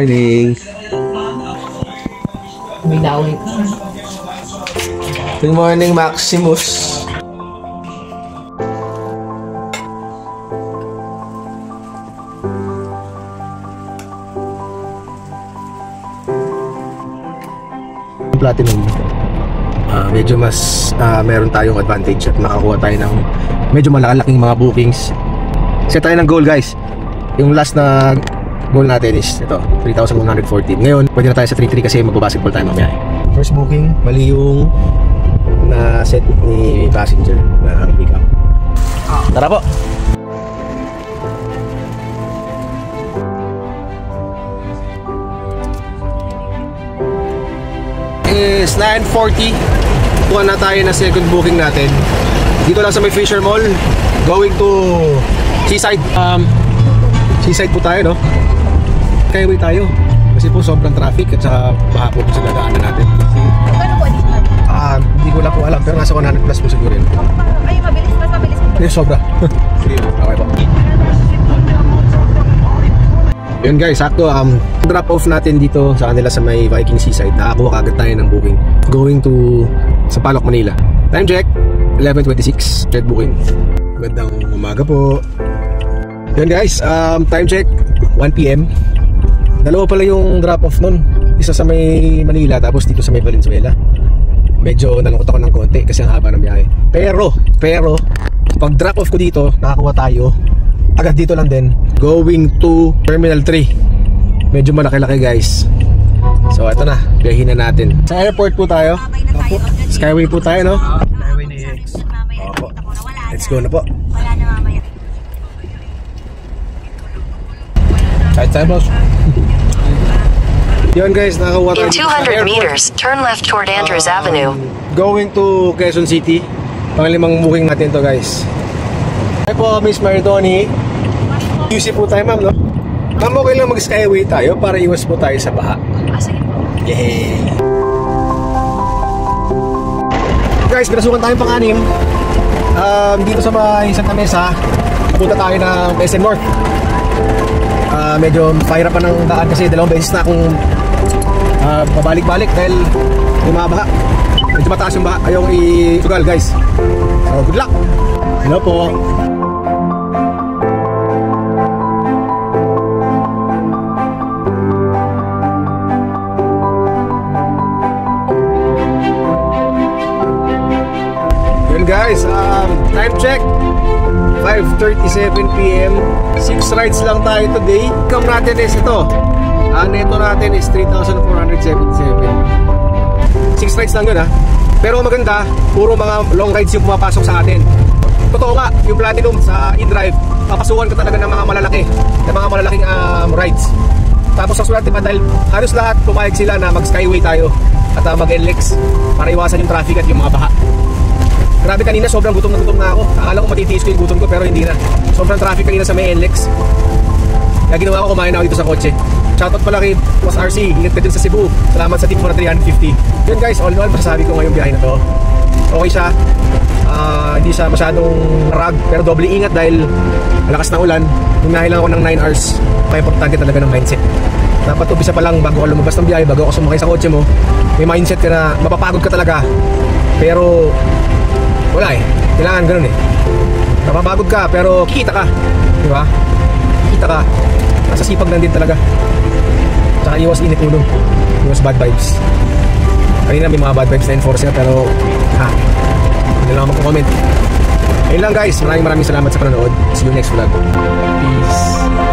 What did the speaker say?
Morning. May dawit. Good morning, Maximus. Platinum. Medyo mas meron tayong advantage at makakuha tayo ng medyo malalaking mga bookings. Set tayo ng goal, guys. Yung last na goal natin is ito, 3,114. Ngayon, pwede na tayo sa 3,3 kasi magbabasketball tayo mamaya. First booking, mali yung na set ni passenger na pick up. Tara po! Is 9:40. Kuha na tayo na second booking natin. Dito lang sa may Fisher Mall. Going to Seaside. Seaside po tayo, no? Skyway tayo. Kasi po sobrang traffic at saka baha po sa dadaanan natin. Magkano po additional? Hindi ko lang po alam pero nasa 100 plus po siguro yun. Ay, mabilis. Mas mabilis po. Yes, sobra. Okay po. Yun guys, sakto drop off natin dito sa kanila sa may Viking Seaside. Nakakuha kagad tayo ng booking going to Sampaloc, Manila. Time check 11:26. Jet booking. Magandang umaga po. Yun guys, time check 1 PM. Dalawa pala yung drop off nun. Isa sa may Manila tapos dito sa may Valenzuela. Medyo nalungkot ako ng konti kasi ang haba ng biyahe. Pero pag drop off ko dito, nakakuha tayo agad dito lang din, going to Terminal 3. Medyo malaki-laki guys. So ito na, biyahin na natin. Sa airport po tayo. Skyway po tayo, no? Skyway na EX. Opo. Let's go na po. Wala na mamaya. Kahit tayo boss. Yun guys, nakakuha tayo. In 200 meters, turn left toward Andrews Avenue. Going to Quezon City. Panglimang booking natin to guys. Hi po, Miss Maritoni. UC po tayo, ma'am, no? Ma'am, okay lang mag-skyway tayo para iwas po tayo sa baha. Sige po. Yay! Guys, pinasukan tayong pang-anim. Dito sa may Santa Mesa, punta tayo ng SM North. Medyo pahirap pa ng daan kasi dalawang beses na akong pabalik-balik dahil yung mga baha. Medyo mataas yung baha. Ayaw isugal, guys. So, good luck! Hello po! Guys, time check 5:37 PM. 6 rides lang tayo today. Income natin is ito. Neto natin is 3,477. 6 rides lang yun, ha. Pero maganda, puro mga long rides yung pumapasok sa atin. Totoo nga, yung Platinum sa in-drive, papasukan ka talaga ng mga malalaki, ng mga malalaking rides. Tapos sa sulat, diba, dahil halos lahat pumayag sila na mag-skyway tayo at mag-NLEX para iwasan yung traffic at yung mga baha. Grabe, kanina sobrang gutom na ako. Akala ko matitiis ko yung gutom ko pero hindi na. Sobrang traffic kanina sa may NLEX. Kaya ginawa ko, kumain ako dito sa kotse. Shoutout pala kay Boss RC, ingat ka din sa Cebu. Salamat sa tip mo na 350. Yun guys, all in all, masasabi ko ngayong biyahe na to, okay siya. Hindi siya masyadong rag, pero doble ingat dahil malakas na ulan. Humiyahe lang ako ng 9 hours. Kaya importante talaga ng mindset. Dapat umpisa pa lang bago ka lumabas ng biyahe, bago ka sumakay sa kotse mo, may mindset ka na mapapagod ka talaga. Pero wala eh, kailangan ganun eh. Napapagod ka pero kikita ka, di ba? Kikita ka, nasa sipag lang din talaga. Tsaka iwas init ulo, iwas bad vibes. Kanina may mga bad vibes na enforcer pero hindi lang ako magko-comment. Ayun lang guys, maraming salamat sa panonood. See you next vlog. Peace.